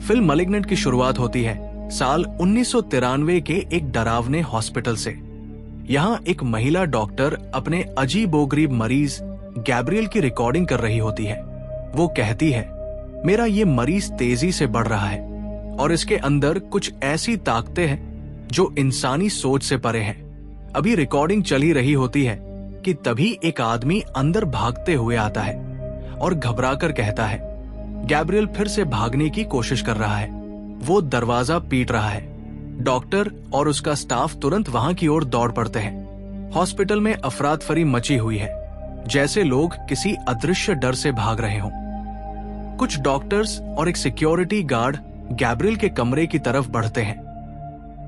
Film malignant की शुरुआत होती है साल 1993 के एक डरावने हॉस्पिटल से। यहाँ एक महिला डॉक्टर अपने अजीबोगरीब मरीज गैब्रियल की रिकॉर्डिंग कर रही होती है। वो कहती है, मेरा ये मरीज तेजी से बढ़ रहा है और इसके अंदर कुछ ऐसी ताकतें हैं जो इंसानी सोच से परे हैं। अभी रिकॉर्डिंग चल ही रही होती है कि तभी एक आदमी अंदर भागते हुए आता है और घबराकर कहता है, गैब्रियल फिर से भागने की कोशिश कर रहा है। वो दरवाजा पीट रहा है। डॉक्टर और उसका स्टाफ तुरंत वहां की ओर दौड़ पड़ते हैं। हॉस्पिटल में अफरातफरी मची हुई है, जैसे लोग किसी अदृश्य डर से भाग रहे हों। कुछ डॉक्टर्स और एक सिक्योरिटी गार्ड गैब्रियल के कमरे की तरफ बढ़ते हैं।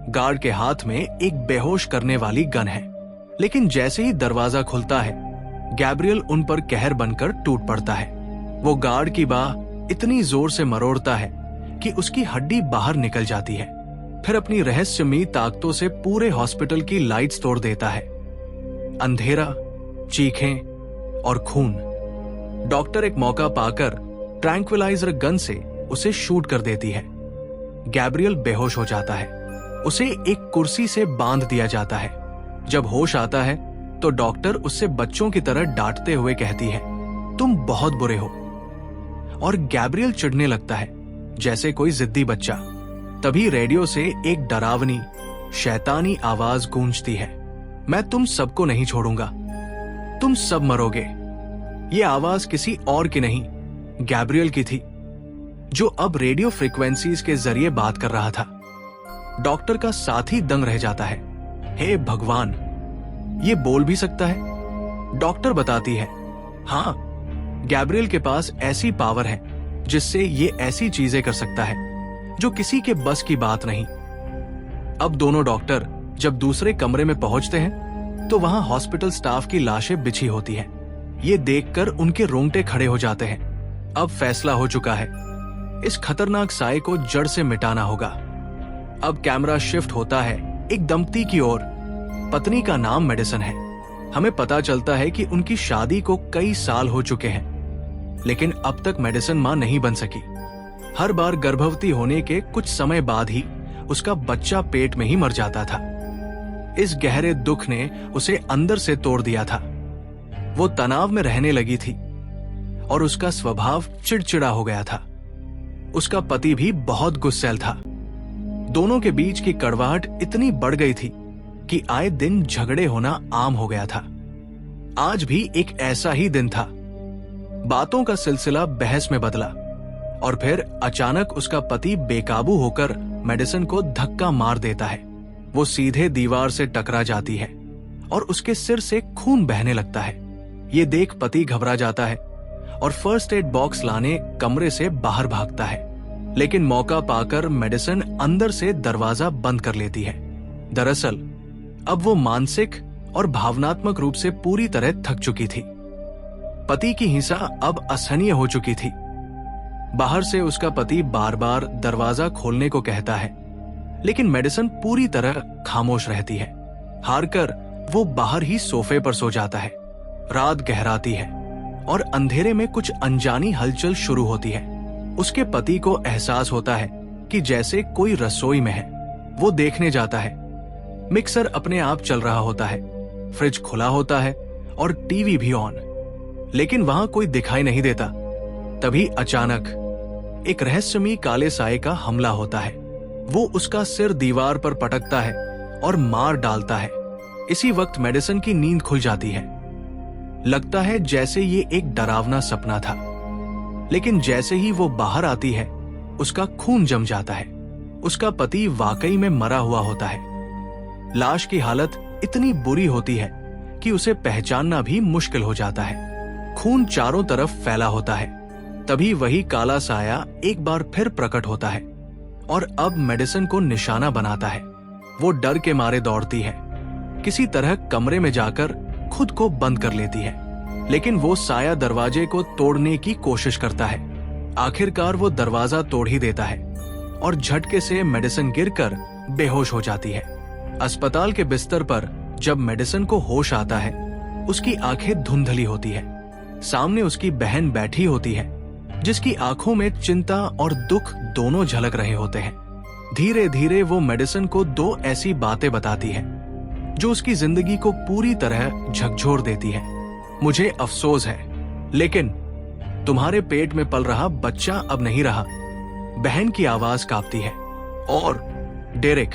गार्ड के हाथ में एक बेहोश करने वाली गन है, लेकिन जैसे ही दरवाजा खुलता है, गैब्रियल उन पर कहर बनकर टूट पड़ता है। वो गार्ड की बाह इतनी जोर से मरोड़ता है कि उसकी हड्डी बाहर निकल जाती है। फिर अपनी रहस्यमयी ताकतों से पूरे हॉस्पिटल की लाइट्स तोड़ देता है। अंधेरा, चीखें और खून। डॉक्टर एक मौका पाकर ट्रैंक्विलाइजर गन से उसे शूट कर देती है। गैब्रियल बेहोश हो जाता है। उसे एक कुर्सी से बांध दिया जाता है। जब होश आता है तो डॉक्टर उससे बच्चों की तरह डांटते हुए कहती है, तुम बहुत बुरे हो। और गैब्रियल चिढ़ने लगता है जैसे कोई जिद्दी बच्चा। तभी रेडियो से एक डरावनी, शैतानी आवाज गूंजती है, मैं तुम सबको नहीं छोड़ूंगा, तुम सब मरोगे। ये आवाज किसी और की नहीं, गैब्रियल की थी, जो अब रेडियो फ्रीक्वेंसीज के जरिए बात कर रहा था। डॉक्टर का साथी दंग रह जाता है। हे भगवान, ये बोल भी सकता है? डॉक्टर बताती है, हाँ, गैब्रियल के पास ऐसी पावर है जिससे ये ऐसी चीजें कर सकता है जो किसी के बस की बात नहीं। अब दोनों डॉक्टर जब दूसरे कमरे में पहुंचते हैं तो वहां हॉस्पिटल स्टाफ की लाशें बिछी होती हैं। ये देखकर उनके रोंगटे खड़े हो जाते हैं। अब फैसला हो चुका है, इस खतरनाक साए को जड़ से मिटाना होगा। अब कैमरा शिफ्ट होता है एक दंपति की ओर। पत्नी का नाम मेडिसन है। हमें पता चलता है कि उनकी शादी को कई साल हो चुके हैं, लेकिन अब तक मेडिसन मां नहीं बन सकी। हर बार गर्भवती होने के कुछ समय बाद ही उसका बच्चा पेट में ही मर जाता था। इस गहरे दुख ने उसे अंदर से तोड़ दिया था। वो तनाव में रहने लगी थी और उसका स्वभाव चिड़चिड़ा हो गया था। उसका पति भी बहुत गुस्सैल था। दोनों के बीच की कड़वाहट इतनी बढ़ गई थी कि आए दिन झगड़े होना आम हो गया था। आज भी एक ऐसा ही दिन था। बातों का सिलसिला बहस में बदला और फिर अचानक उसका पति बेकाबू होकर मेडिसन को धक्का मार देता है। वो सीधे दीवार से टकरा जाती है और उसके सिर से खून बहने लगता है। ये देख पति घबरा जाता है और फर्स्ट एड बॉक्स लाने कमरे से बाहर भागता है, लेकिन मौका पाकर मेडिसन अंदर से दरवाजा बंद कर लेती है। दरअसल अब वो मानसिक और भावनात्मक रूप से पूरी तरह थक चुकी थी। पति की हिंसा अब असहनीय हो चुकी थी। बाहर से उसका पति बार बार दरवाजा खोलने को कहता है, लेकिन मेडिसन पूरी तरह खामोश रहती है। हारकर वो बाहर ही सोफे पर सो जाता है। रात गहराती है और अंधेरे में कुछ अनजानी हलचल शुरू होती है। उसके पति को एहसास होता है कि जैसे कोई रसोई में है। वो देखने जाता है। मिक्सर अपने आप चल रहा होता है, फ्रिज खुला होता है और टीवी भी ऑन, लेकिन वहां कोई दिखाई नहीं देता। तभी अचानक एक रहस्यमयी काले साए का हमला होता है। वो उसका सिर दीवार पर पटकता है और मार डालता है। इसी वक्त मेडिसन की नींद खुल जाती है। लगता है जैसे ये एक डरावना सपना था, लेकिन जैसे ही वो बाहर आती है उसका खून जम जाता है। उसका पति वाकई में मरा हुआ होता है। लाश की हालत इतनी बुरी होती है कि उसे पहचानना भी मुश्किल हो जाता है। खून चारों तरफ फैला होता है। तभी वही काला साया एक बार फिर प्रकट होता है और अब मेडिसन को निशाना बनाता है। वो डर के मारे दौड़ती है। किसी तरह कमरे में जाकर खुद को बंद कर लेती है, लेकिन वो साया दरवाजे को तोड़ने की कोशिश करता है। आखिरकार वो दरवाजा तोड़ ही देता है और झटके से मेडिसन गिरकर बेहोश हो जाती है। अस्पताल के बिस्तर पर जब मेडिसन को होश आता है, उसकी आंखें धुंधली होती है। सामने उसकी बहन बैठी होती है जिसकी आंखों में चिंता और दुख दोनों झलक रहे होते हैं। धीरे धीरे वो मेडिसन को दो ऐसी बातें बताती है जो उसकी जिंदगी को पूरी तरह झकझोर देती है। मुझे अफसोस है, लेकिन तुम्हारे पेट में पल रहा बच्चा अब नहीं रहा, बहन की आवाज कांपती है। और डेरिक,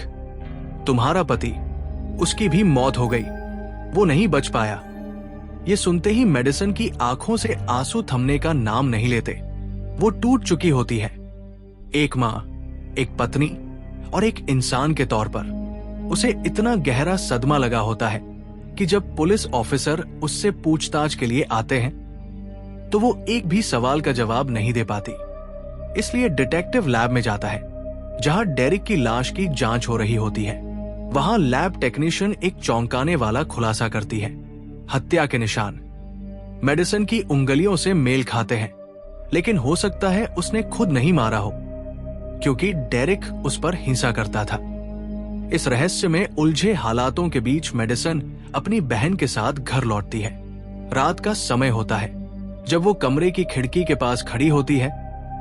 तुम्हारा पति, उसकी भी मौत हो गई, वो नहीं बच पाया। ये सुनते ही मेडिसन की आंखों से आंसू थमने का नाम नहीं लेते। वो टूट चुकी होती है, एक मां, एक पत्नी और एक इंसान के तौर पर। उसे इतना गहरा सदमा लगा होता है कि जब पुलिस ऑफिसर उससे पूछताछ के लिए आते हैं तो वो एक भी सवाल का जवाब नहीं दे पाती। इसलिए डिटेक्टिव लैब में जाता है जहां डेरिक की लाश की जांच हो रही होती है। वहां लैब टेक्नीशियन एक चौंकाने वाला खुलासा करती है। हत्या के निशान मेडिसन की उंगलियों से मेल खाते हैं, लेकिन हो सकता है उसने खुद नहीं मारा हो, क्योंकि डेरिक उस पर हिंसा करता था। इस रहस्य में उलझे हालातों के बीच मेडिसन अपनी बहन के साथ घर लौटती है। रात का समय होता है। जब वो कमरे की खिड़की के पास खड़ी होती है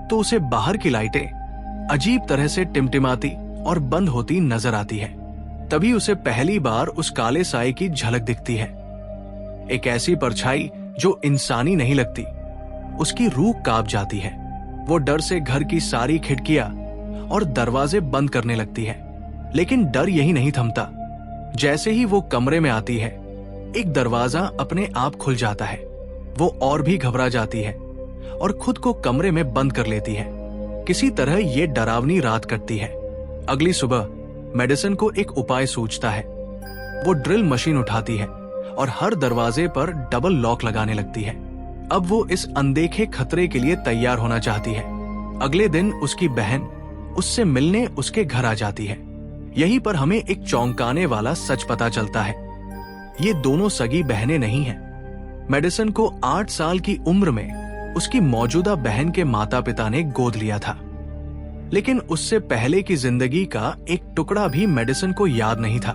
तो उसे बाहर की लाइटें अजीब तरह से टिमटिमाती और बंद होती नजर आती है। तभी उसे पहली बार उस काले साए की झलक दिखती है, एक ऐसी परछाई जो इंसानी नहीं लगती। उसकी रूह कांप जाती है। वो डर से घर की सारी खिड़कियां और दरवाजे बंद करने लगती है, लेकिन डर यही नहीं थमता। जैसे ही वो कमरे में आती है, एक दरवाजा अपने आप खुल जाता है। वो और भी घबरा जाती है और खुद को कमरे में बंद कर लेती है। किसी तरह ये डरावनी रात कटती है। अगली सुबह मेडिसन को एक उपाय सूझता है। वो ड्रिल मशीन उठाती है और हर दरवाजे पर डबल लॉक लगाने लगती है। अब वो इस अनदेखे खतरे के लिए तैयार होना चाहती है। अगले दिन उसकी बहन उससे मिलने उसके घर आ जाती है। यहीं पर हमें एक चौंकाने वाला सच पता चलता है। ये दोनों सगी बहनें नहीं हैं। मेडिसन को 8 साल की उम्र में उसकी मौजूदा बहन के माता पिता ने गोद लिया था, लेकिन उससे पहले की जिंदगी का एक टुकड़ा भी मेडिसन को याद नहीं था,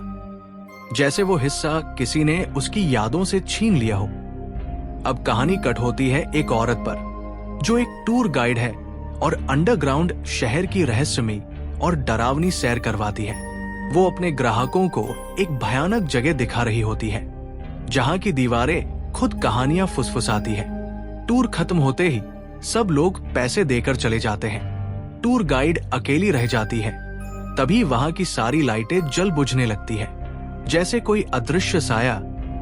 जैसे वो हिस्सा किसी ने उसकी यादों से छीन लिया हो। अब कहानी कट होती है एक औरत पर जो एक टूर गाइड है और अंडरग्राउंड शहर की रहस्यमयी और डरावनी सैर करवाती है। वो अपने ग्राहकों को एक भयानक जगह दिखा रही होती है जहां की दीवारें खुद कहानियां फुसफुसाती है। टूर खत्म होते ही सब लोग पैसे देकर चले जाते हैं। टूर गाइड अकेली रह जाती है। तभी वहां की सारी लाइटें जल बुझने लगती है, जैसे कोई अदृश्य साया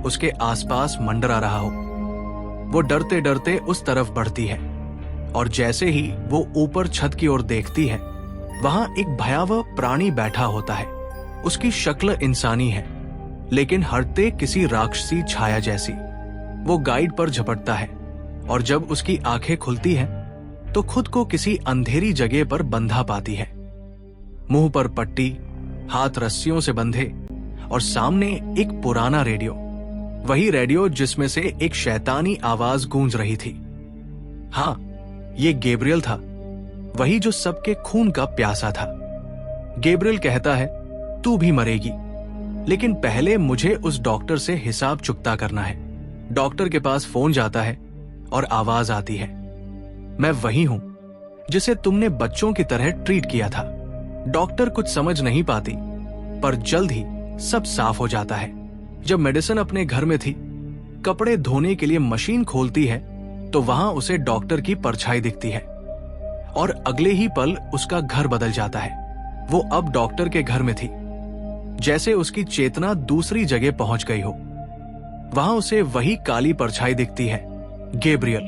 उसके आसपास मंडरा रहा हो। वो डरते डरते उस तरफ बढ़ती है और जैसे ही वो ऊपर छत की ओर देखती है, वहां एक भयावह प्राणी बैठा होता है। उसकी शक्ल इंसानी है, लेकिन हटते किसी राक्षसी छाया जैसी। वो गाइड पर झपटता है और जब उसकी आंखें खुलती हैं, तो खुद को किसी अंधेरी जगह पर बंधा पाती है। मुंह पर पट्टी, हाथ रस्सियों से बंधे और सामने एक पुराना रेडियो। वही रेडियो जिसमें से एक शैतानी आवाज गूंज रही थी। हाँ, ये गैब्रियल था, वही जो सबके खून का प्यासा था। गैब्रियल कहता है, तू भी मरेगी, लेकिन पहले मुझे उस डॉक्टर से हिसाब चुकता करना है। डॉक्टर के पास फोन जाता है और आवाज आती है, मैं वही हूं जिसे तुमने बच्चों की तरह ट्रीट किया था। डॉक्टर कुछ समझ नहीं पाती, पर जल्द ही सब साफ हो जाता है। जब मेडिसन अपने घर में थी, कपड़े धोने के लिए मशीन खोलती है तो वहां उसे डॉक्टर की परछाई दिखती है और अगले ही पल उसका घर बदल जाता है। वो अब डॉक्टर के घर में थी, जैसे उसकी चेतना दूसरी जगह पहुंच गई हो। वहां उसे वही काली परछाई दिखती है, गैब्रियल।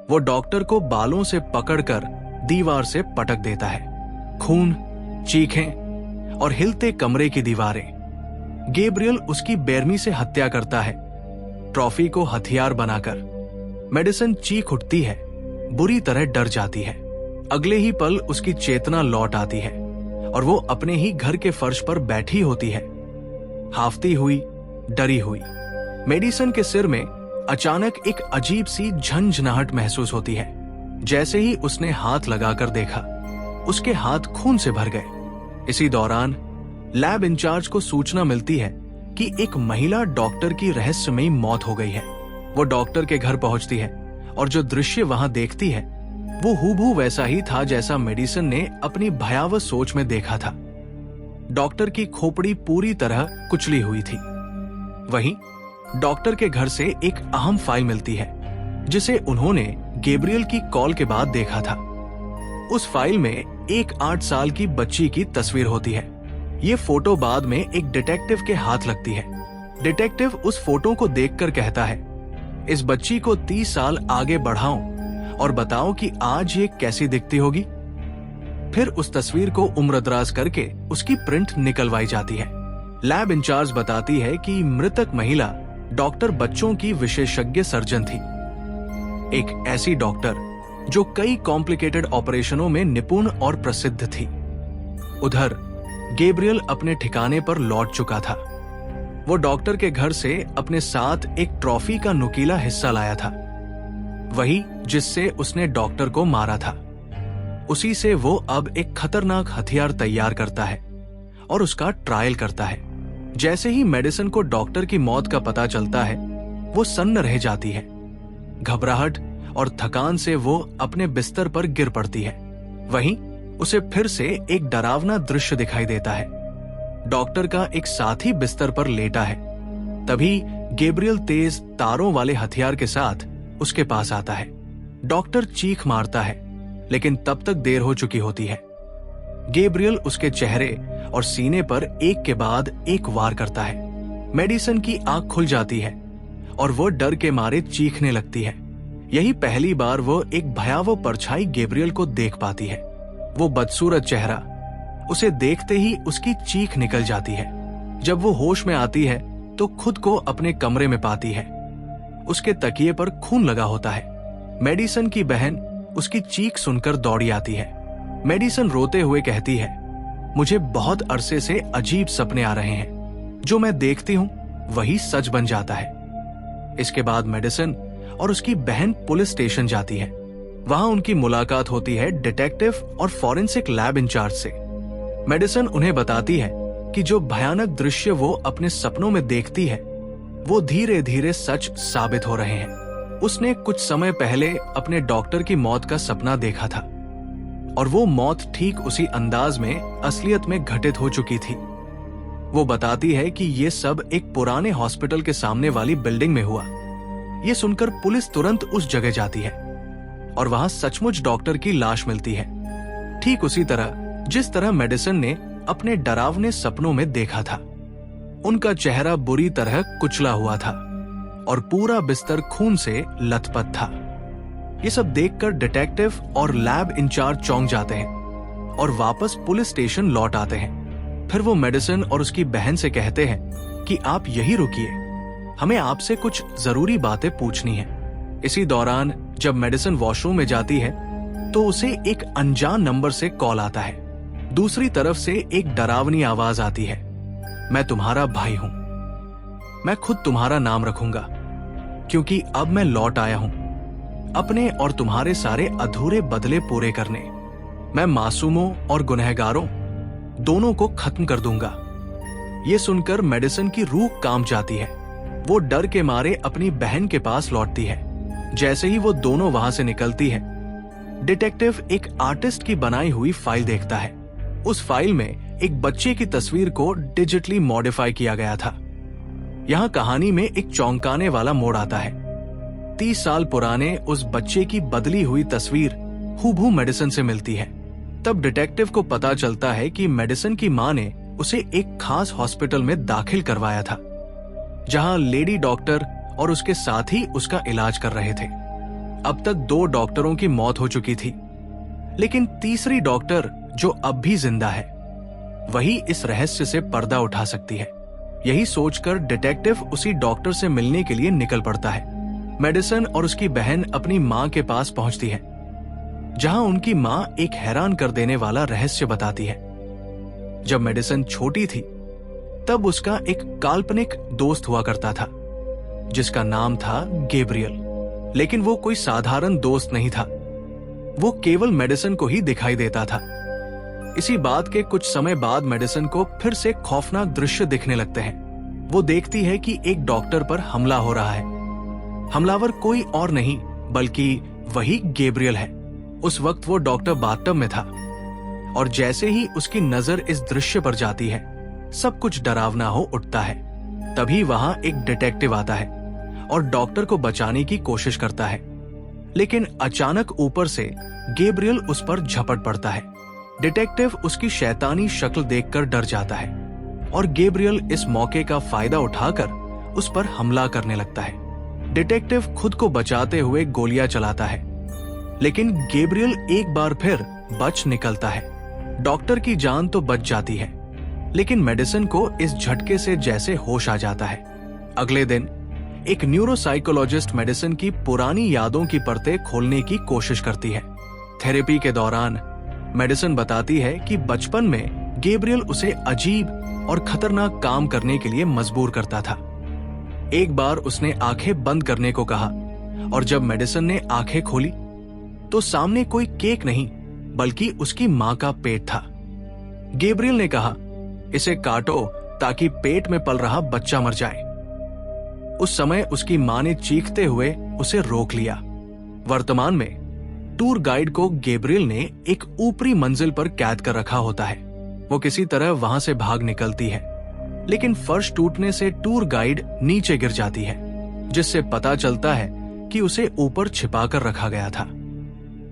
वो डॉक्टर को बालों से पकड़कर दीवार से पटक देता है। खून, चीखें और हिलते कमरे की दीवारें। गैब्रियल उसकी बेरमी से हत्या करता है, ट्रॉफी को हथियार बनाकर। मेडिसन चीख उठती है, बुरी तरह डर जाती है। अगले ही पल उसकी चेतना लौट आती है और वो अपने ही घर के फर्श पर बैठी होती है, हाफती हुई, डरी हुई। मेडिसन के सिर में अचानक एक अजीब सी झंझनाहट महसूस होती है। जैसे ही उसने हाथ लगाकर देखा, उसके हाथ खून से भर गए। इसी दौरान लैब इंचार्ज को सूचना मिलती है कि एक महिला डॉक्टर की रहस्यमयी मौत हो गई है। वो डॉक्टर के घर पहुंचती है और जो दृश्य वहां देखती है वो हूबहू वैसा ही था जैसा मेडिसन ने अपनी भयावह सोच में देखा था। डॉक्टर की खोपड़ी पूरी तरह कुचली हुई थी। वहीं डॉक्टर के घर से एक अहम फाइल मिलती है जिसे उन्होंने गैब्रियल की कॉल के बाद देखा था। उस फाइल में एक 8 साल की बच्ची की तस्वीर होती है। ये फोटो बाद में एक डिटेक्टिव के हाथ लगती है। डिटेक्टिव उस फोटो को देखकर कहता है, इस बच्ची को 30 साल आगे बढ़ाऊं और बताओ कि आज ये कैसी दिखती होगी। फिर उस तस्वीर को उम्रदराज करके उसकी प्रिंट निकलवाई जाती है। लैब इंचार्ज बताती है कि मृतक महिला डॉक्टर बच्चों की विशेषज्ञ सर्जन थी, एक ऐसी डॉक्टर जो कई कॉम्प्लिकेटेड ऑपरेशनों में निपुण और प्रसिद्ध थी। उधर गैब्रियल अपने ठिकाने पर लौट चुका था। वो डॉक्टर के घर से अपने साथ एक ट्रॉफी का नुकीला हिस्सा लाया था, वही जिससे उसने डॉक्टर को मारा था। उसी से वो अब एक खतरनाक हथियार तैयार करता है और उसका ट्रायल करता है। जैसे ही मेडिसन को डॉक्टर की मौत का पता चलता है, वो सन्न रह जाती है। घबराहट और थकान से वो अपने बिस्तर पर गिर पड़ती है। वहीं उसे फिर से एक डरावना दृश्य दिखाई देता है। डॉक्टर का एक साथी बिस्तर पर लेटा है। तभी गैब्रियल तेज तारों वाले हथियार के साथ उसके पास आता है। डॉक्टर चीख मारता है, लेकिन तब तक देर हो चुकी होती है। गैब्रियल उसके चेहरे और सीने पर एक के बाद एक वार करता है। मेडिसन की आंख खुल जाती है और वो डर के मारे चीखने लगती है। यही पहली बार वो एक भयावह परछाई गैब्रियल को देख पाती है। वो बदसूरत चेहरा, उसे देखते ही उसकी चीख निकल जाती है। जब वो होश में आती है तो खुद को अपने कमरे में पाती है। उसके तकिए पर खून लगा होता है। मेडिसन की बहन उसकी चीख सुनकर दौड़ी आती है। मेडिसन रोते हुए कहती है, मुझे बहुत अरसे से अजीब सपने आ रहे हैं। जो मैं देखती हूँ वही सच बन जाता है। इसके बाद मेडिसन और उसकी बहन पुलिस स्टेशन जाती है। वहां उनकी मुलाकात होती है डिटेक्टिव और फॉरेंसिक लैब इंचार्ज से। मेडिसन उन्हें बताती है कि जो भयानक दृश्य वो अपने सपनों में देखती है वो धीरे धीरे सच साबित हो रहे हैं। उसने कुछ समय पहले अपने डॉक्टर की मौत का सपना देखा था और वो मौत ठीक उसी अंदाज में असलियत में घटित हो चुकी थी। वो बताती है कि ये सब एक पुराने हॉस्पिटल के सामने वाली बिल्डिंग में हुआ। ये सुनकर पुलिस तुरंत उस जगह जाती है और वहां सचमुच डॉक्टर की लाश मिलती है, ठीक उसी तरह जिस तरह मेडिसन ने अपने डरावने सपनों में देखा था। उनका चेहरा बुरी तरह कुचला हुआ था और पूरा बिस्तर खून से लथपथ था। ये सब देखकर डिटेक्टिव और लैब इंचार्ज चौंक जाते हैं और वापस पुलिस स्टेशन लौट आते हैं। फिर वो मेडिसन और उसकी बहन से कहते हैं कि आप यही रुकिए, हमें आपसे कुछ जरूरी बातें पूछनी है। इसी दौरान जब मेडिसन वॉशरूम में जाती है तो उसे एक अनजान नंबर से कॉल आता है। दूसरी तरफ से एक डरावनी आवाज आती है, मैं तुम्हारा भाई हूं, मैं खुद तुम्हारा नाम रखूंगा क्योंकि अब मैं लौट आया हूं अपने और तुम्हारे सारे अधूरे बदले पूरे करने। मैं मासूमों और गुनहगारों दोनों को खत्म कर दूंगा। ये सुनकर मेडिसन की रूह कांप जाती है। वो डर के मारे अपनी बहन के पास लौटती है। जैसे ही वो दोनों वहां से निकलती है, डिटेक्टिव एक आर्टिस्ट की बनाई हुई फाइल देखता है। उस फाइल में एक बच्चे की तस्वीर को डिजिटली मॉडिफाई किया गया था। यहाँ कहानी में एक चौंकाने वाला मोड़ आता है। 30 साल पुराने उस बच्चे की बदली हुई तस्वीर हूबहू मेडिसन से मिलती है। तब डिटेक्टिव को पता चलता है कि मेडिसन की मां ने उसे एक खास हॉस्पिटल में दाखिल करवाया था, जहां लेडी डॉक्टर और उसके साथी उसका इलाज कर रहे थे। अब तक 2 डॉक्टरों की मौत हो चुकी थी, लेकिन तीसरी डॉक्टर जो अब भी जिंदा है, वही इस रहस्य से पर्दा उठा सकती है। यही सोचकर डिटेक्टिव उसी डॉक्टर से मिलने के लिए निकल पड़ता है। मेडिसन और उसकी बहन अपनी मां के पास पहुंचती है, जहां उनकी मां एक हैरान कर देने वाला रहस्य बताती है। जब मेडिसन छोटी थी तब उसका एक काल्पनिक दोस्त हुआ करता था जिसका नाम था गैब्रियल, लेकिन वो कोई साधारण दोस्त नहीं था। वो केवल मेडिसन को ही दिखाई देता था। इसी बात के कुछ समय बाद मेडिसन को फिर से खौफनाक दृश्य दिखने लगते हैं। वो देखती है कि एक डॉक्टर पर हमला हो रहा है। हमलावर कोई और नहीं बल्कि वही गैब्रियल है। उस वक्त वो डॉक्टर बाथटब में था और जैसे ही उसकी नजर इस दृश्य पर जाती है, सब कुछ डरावना हो उठता है। तभी वहां एक डिटेक्टिव आता है और डॉक्टर को बचाने की कोशिश करता है, लेकिन अचानक ऊपर से गैब्रियल उस पर झपट पड़ता है। डिटेक्टिव उसकी शैतानी शक्ल देखकर डर जाता है और गैब्रियल इस मौके का फायदा उठाकर उस पर हमला करने लगता है। डिटेक्टिव खुद को बचाते हुए गोलियां चलाता है, लेकिन गैब्रियल एक बार फिर बच निकलता है। डॉक्टर की जान तो बच जाती है, लेकिन मेडिसन को इस झटके से जैसे होश आ जाता है। अगले दिन एक न्यूरोसाइकोलॉजिस्ट मेडिसन की पुरानी यादों की परतें खोलने की कोशिश करती है। थेरेपी के दौरान मेडिसन बताती है कि बचपन में गैब्रियल उसे अजीब और खतरनाक काम करने के लिए मजबूर करता था। एक बार उसने आंखें बंद करने को कहा और जब मेडिसन ने आंखें खोली तो सामने कोई केक नहीं बल्कि उसकी मां का पेट था। गैब्रियल ने कहा, इसे काटो ताकि पेट में पल रहा बच्चा मर जाए। उस समय उसकी मां ने चीखते हुए उसे रोक लिया। वर्तमान में टूर गाइड को गैब्रियल ने एक ऊपरी मंजिल पर कैद कर रखा होता है। वो किसी तरह वहां से भाग निकलती है, लेकिन फर्श टूटने से टूर गाइड नीचे गिर जाती है, जिससे पता चलता है कि उसे ऊपर छिपाकर रखा गया था।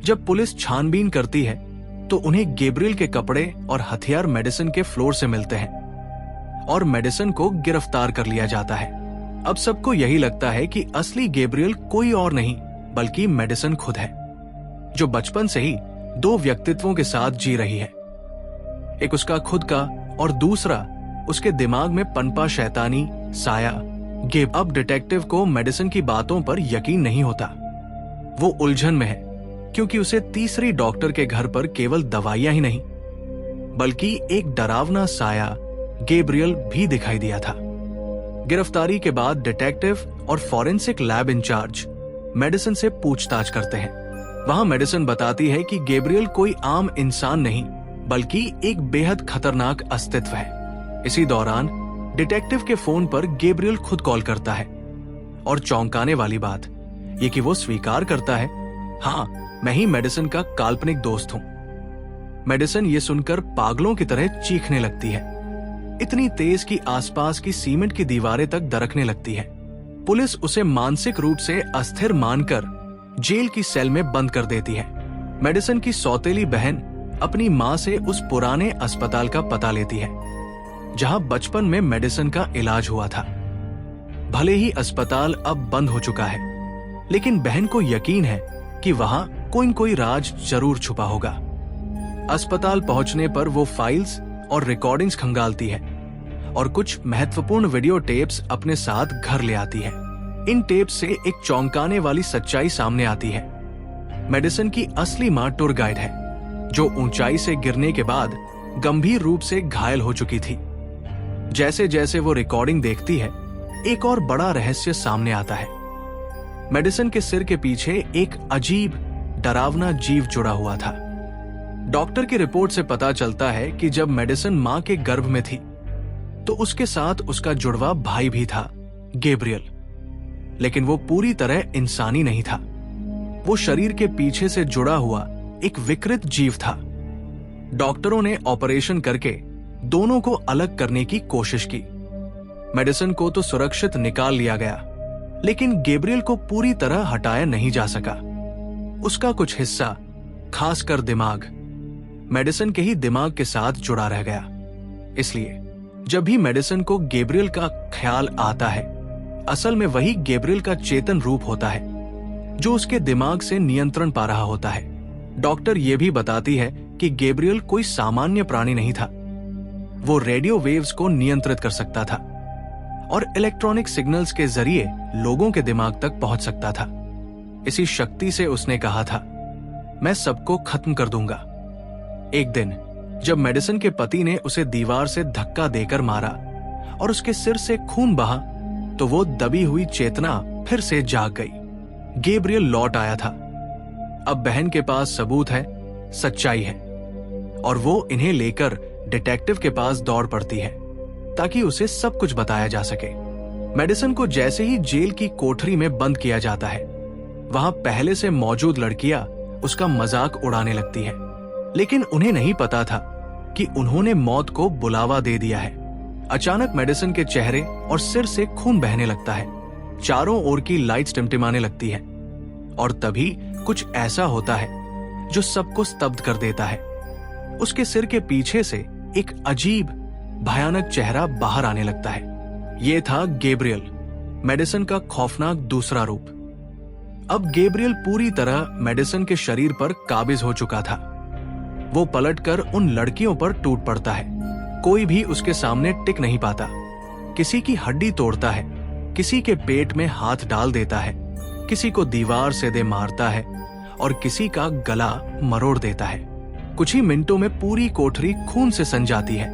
जब पुलिस छानबीन करती है तो उन्हें गैब्रियल के कपड़े और हथियार मेडिसन के फ्लोर से मिलते हैं और मेडिसन को गिरफ्तार कर लिया जाता है। अब सबको यही लगता है कि असली गैब्रियल कोई और नहीं बल्कि मेडिसन खुद है, जो बचपन से ही दो व्यक्तित्वों के साथ जी रही है, एक उसका खुद का और दूसरा उसके दिमाग में पनपा शैतानी साया गैब। अब डिटेक्टिव को मेडिसन की बातों पर यकीन नहीं होता। वो उलझन में है क्योंकि उसे तीसरी डॉक्टर के घर पर केवल दवाइयां ही नहीं बल्कि एक डरावना साया गैब्रियल भी दिखाई दिया था। गिरफ्तारी के बाद डिटेक्टिव और फॉरेंसिक लैब इंचार्ज मेडिसन से पूछताछ करते हैं। वहां मेडिसन बताती है कि गैब्रियल कोई आम इंसान नहीं बल्कि एक बेहद खतरनाक अस्तित्व है। इसी दौरान डिटेक्टिव के फोन पर गैब्रियल खुद कॉल करता है और चौंकाने वाली बात ये कि वो स्वीकार करता है, हाँ मैं ही मेडिसन का काल्पनिक दोस्त हूं। मेडिसन ये सुनकर पागलों की तरह चीखने लगती है, इतनी तेज कि आसपास की सीमेंट की दीवारें तक दरकने लगती है। पुलिस उसे मानसिक रूप से अस्थिर मानकर जेल की सेल में बंद कर देती है। मेडिसन की सौतेली बहन अपनी मां से उस पुराने अस्पताल का पता लेती है जहां बचपन में मेडिसन का इलाज हुआ था। भले ही अस्पताल अब बंद हो चुका है, लेकिन बहन को यकीन है कि वहां कोई न कोई राज जरूर छुपा होगा। अस्पताल पहुंचने पर वो फाइल्स और रिकॉर्डिंग्स खंगालती है और कुछ महत्वपूर्ण वीडियो टेप्स अपने साथ घर ले आती है। इन टेप से एक चौंकाने वाली सच्चाई सामने आती है। मेडिसन की असली मां टूर गाइड है, जो ऊंचाई से गिरने के बाद गंभीर रूप से घायल हो चुकी थी। जैसे जैसे वो रिकॉर्डिंग देखती है, एक और बड़ा रहस्य सामने आता है। मेडिसन के सिर के पीछे एक अजीब डरावना जीव जुड़ा हुआ था। डॉक्टर की रिपोर्ट से पता चलता है कि जब मेडिसन मां के गर्भ में थी तो उसके साथ उसका जुड़वा भाई भी था, गैब्रियल। लेकिन वो पूरी तरह इंसानी नहीं था। वो शरीर के पीछे से जुड़ा हुआ एक विकृत जीव था। डॉक्टरों ने ऑपरेशन करके दोनों को अलग करने की कोशिश की। मेडिसन को तो सुरक्षित निकाल लिया गया, लेकिन गैब्रियल को पूरी तरह हटाया नहीं जा सका। उसका कुछ हिस्सा, खासकर दिमाग, मेडिसन के ही दिमाग के साथ जुड़ा रह गया। इसलिए जब भी मेडिसन को गैब्रियल का ख्याल आता है, असल में वही गैब्रियल का चेतन रूप होता है जो उसके दिमाग से नियंत्रण पा रहा होता है। डॉक्टर ये भी बताती है कि गैब्रियल कोई सामान्य प्राणी नहीं था। वो रेडियो वेव्स को नियंत्रित कर सकता था और इलेक्ट्रॉनिक सिग्नल्स के जरिए लोगों के दिमाग तक पहुंच सकता था। इसी शक्ति से उसने कहा था, मैं सबको खत्म कर दूंगा। एक दिन जब मेडिसन के पति ने उसे दीवार से धक्का देकर मारा और उसके सिर से खून बहा, तो वो दबी हुई चेतना फिर से जाग गई। गैब्रियल लौट आया था। अब बहन के पास सबूत है, सच्चाई है, और वो इन्हें लेकर डिटेक्टिव के पास दौड़ पड़ती है ताकि उसे सब कुछ बताया जा सके। मेडिसन को जैसे ही जेल की कोठरी में बंद किया जाता है, वहां पहले से मौजूद लड़कियां उसका मजाक उड़ाने लगती है। लेकिन उन्हें नहीं पता था कि उन्होंने मौत को बुलावा दे दिया है। अचानक मेडिसन के चेहरे और सिर से खून बहने लगता है। चारों ओर की लाइट्स टिमटिमाने लगती है और तभी कुछ ऐसा होता है जो सबको स्तब्ध कर देता है। उसके सिर के पीछे से एक अजीब भयानक चेहरा बाहर आने लगता है। यह था गैब्रियल, मेडिसन का खौफनाक दूसरा रूप। अब गैब्रियल पूरी तरह मेडिसन के शरीर पर काबिज हो चुका था। वो पलटकर उन लड़कियों पर टूट पड़ता है। कोई भी उसके सामने टिक नहीं पाता। किसी की हड्डी तोड़ता है, किसी के पेट में हाथ डाल देता है, किसी को दीवार से दे मारता है और किसी का गला मरोड़ देता है। कुछ ही मिनटों में पूरी कोठरी खून से सन जाती है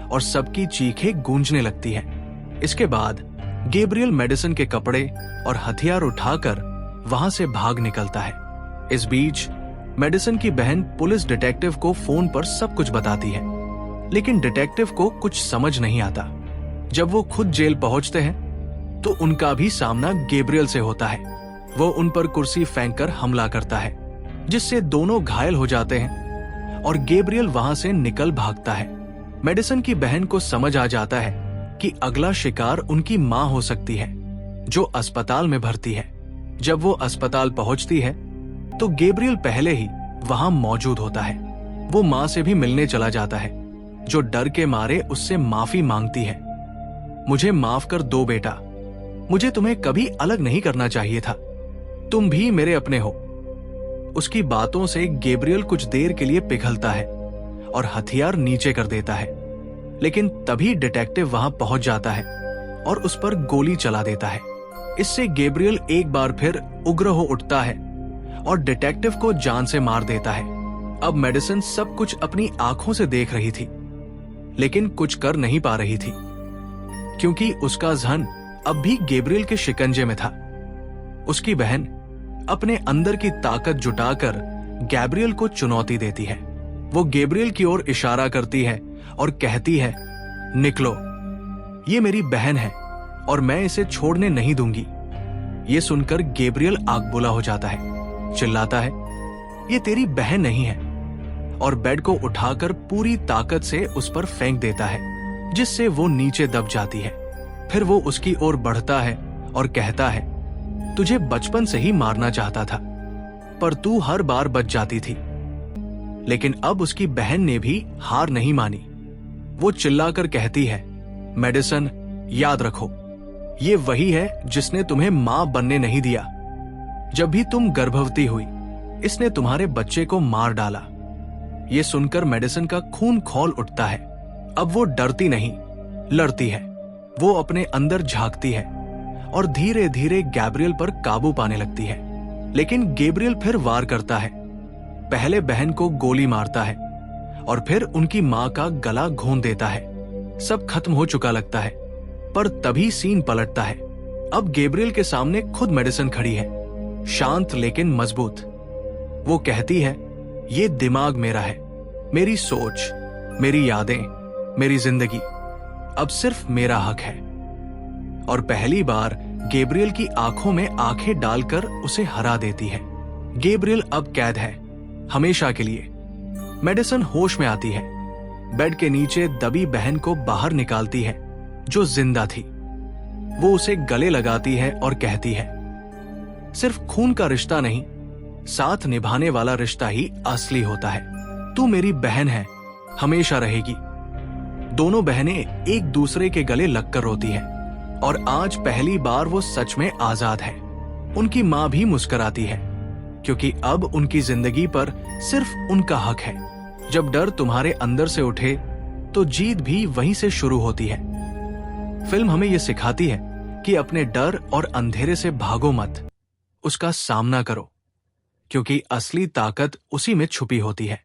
और सबकी चीखें गूंजने लगती हैं। इसके बाद गैब्रियल मेडिसन के कपड़े और हथियार उठाकर वहां से भाग निकलता है। इस बीच मेडिसन की बहन पुलिस डिटेक्टिव को फोन पर सब कुछ बताती है, लेकिन डिटेक्टिव को कुछ समझ नहीं आता। जब वो खुद जेल पहुंचते हैं तो उनका भी सामना गैब्रियल से होता है। वो उन पर कुर्सी फेंककर हमला करता है, जिससे दोनों घायल हो जाते हैं और गैब्रियल वहां से निकल भागता है। मेडिसन की बहन को समझ आ जाता है कि अगला शिकार उनकी मां हो सकती है, जो अस्पताल में भर्ती है। जब वो अस्पताल पहुंचती है तो गैब्रियल पहले ही वहां मौजूद होता है। वो मां से भी मिलने चला जाता है, जो डर के मारे उससे माफी मांगती है। मुझे माफ कर दो बेटा, मुझे तुम्हें कभी अलग नहीं करना चाहिए था, तुम भी मेरे अपने हो। उसकी बातों से गैब्रियल कुछ देर के लिए पिघलता है और हथियार नीचे कर देता है, लेकिन तभी डिटेक्टिव वहां पहुंच जाता है और उस पर गोली चला देता है। इससे गैब्रियल एक बार फिर उग्र हो उठता है और डिटेक्टिव को जान से मार देता है। अब मेडिसन सब कुछ अपनी आंखों से देख रही थी, लेकिन कुछ कर नहीं पा रही थी, क्योंकि उसका जहन अब भी गैब्रियल के शिकंजे में था। उसकी बहन अपने अंदर की ताकत जुटाकर गैब्रियल को चुनौती देती है। वो गैब्रियल की ओर इशारा करती है और कहती है, निकलो, ये मेरी बहन है और मैं इसे छोड़ने नहीं दूंगी। ये सुनकर गैब्रियल आगबुला हो जाता है, चिल्लाता है, ये तेरी बहन नहीं है, और बेड को उठाकर पूरी ताकत से उस पर फेंक देता है, जिससे वो नीचे दब जाती है। फिर वो उसकी ओर बढ़ता है और कहता है, तुझे बचपन से ही मारना चाहता था, पर तू हर बार बच जाती थी। लेकिन अब उसकी बहन ने भी हार नहीं मानी। वो चिल्लाकर कहती है, मेडिसन, याद रखो, ये वही है जिसने तुम्हें मां बनने नहीं दिया। जब भी तुम गर्भवती हुई, इसने तुम्हारे बच्चे को मार डाला। ये सुनकर मेडिसन का खून खौल उठता है। अब वो डरती नहीं, लड़ती है। वो अपने अंदर झांकती है और धीरे धीरे गैब्रियल पर काबू पाने लगती है। लेकिन गैब्रियल फिर वार करता है। पहले बहन को गोली मारता है और फिर उनकी मां का गला घोंट देता है। सब खत्म हो चुका लगता है, पर तभी सीन पलटता है। अब गैब्रियल के सामने खुद मेडिसन खड़ी है, शांत लेकिन मजबूत। वो कहती है, ये दिमाग मेरा है, मेरी सोच, मेरी यादें, मेरी जिंदगी, अब सिर्फ मेरा हक है। और पहली बार गैब्रियल की आंखों में आंखें डालकर उसे हरा देती है। गैब्रियल अब कैद है, हमेशा के लिए। मेडिसन होश में आती है, बेड के नीचे दबी बहन को बाहर निकालती है, जो जिंदा थी। वो उसे गले लगाती है और कहती है, सिर्फ खून का रिश्ता नहीं, साथ निभाने वाला रिश्ता ही असली होता है। तू मेरी बहन है, हमेशा रहेगी। दोनों बहनें एक दूसरे के गले लगकर रोती हैं और आज पहली बार वो सच में आजाद है। उनकी मां भी मुस्कुराती है, क्योंकि अब उनकी जिंदगी पर सिर्फ उनका हक है। जब डर तुम्हारे अंदर से उठे तो जीत भी वहीं से शुरू होती है। फिल्म हमें यह सिखाती है कि अपने डर और अंधेरे से भागो मत, उसका सामना करो, क्योंकि असली ताकत उसी में छुपी होती है।